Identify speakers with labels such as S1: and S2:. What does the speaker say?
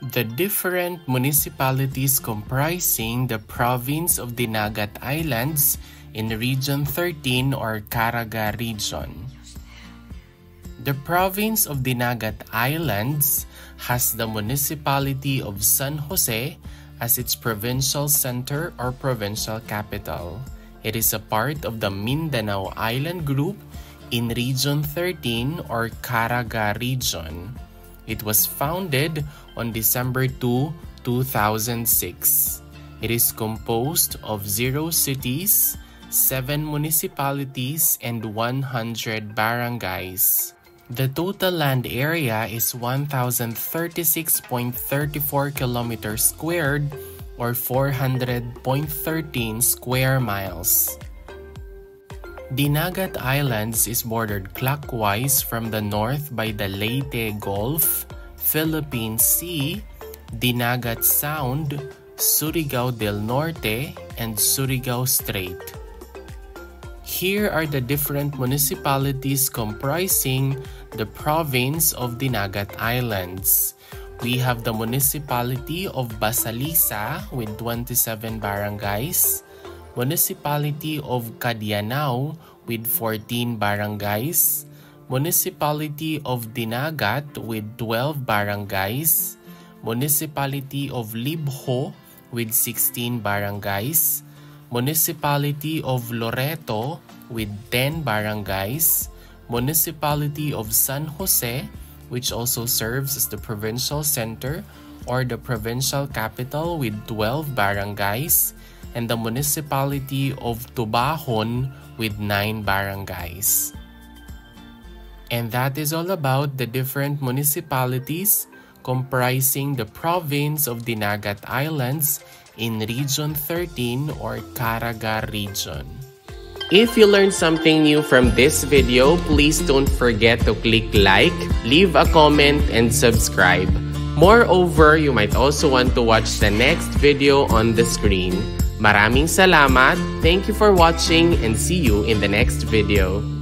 S1: The different municipalities comprising the province of Dinagat Islands in Region 13 or CARAGA region. The province of Dinagat Islands has the municipality of San Jose as its provincial center or provincial capital. It is a part of the Mindanao Island Group in Region 13 or CARAGA region. It was founded on December 2, 2006. It is composed of 0 cities, 7 municipalities, and 100 barangays. The total land area is 1,036.34 kilometers squared or 400.13 square miles. Dinagat Islands is bordered clockwise from the north by the Leyte Gulf, Philippine Sea, Dinagat Sound, Surigao del Norte, and Surigao Strait. Here are the different municipalities comprising the province of Dinagat Islands. We have the municipality of Basalisa with 27 barangays, municipality of Cadianao with 14 barangays, municipality of Dinagat with 12 barangays, municipality of Libho with 16 barangays, municipality of Loreto with 10 barangays, municipality of San Jose, which also serves as the provincial center or the provincial capital with 12 barangays, and the municipality of Tubahon with 9 barangays. And that is all about the different municipalities comprising the province of Dinagat Islands in Region 13 or CARAGA region. If you learned something new from this video, please don't forget to click like, leave a comment, and subscribe. Moreover, you might also want to watch the next video on the screen. Maraming salamat, thank you for watching, and see you in the next video.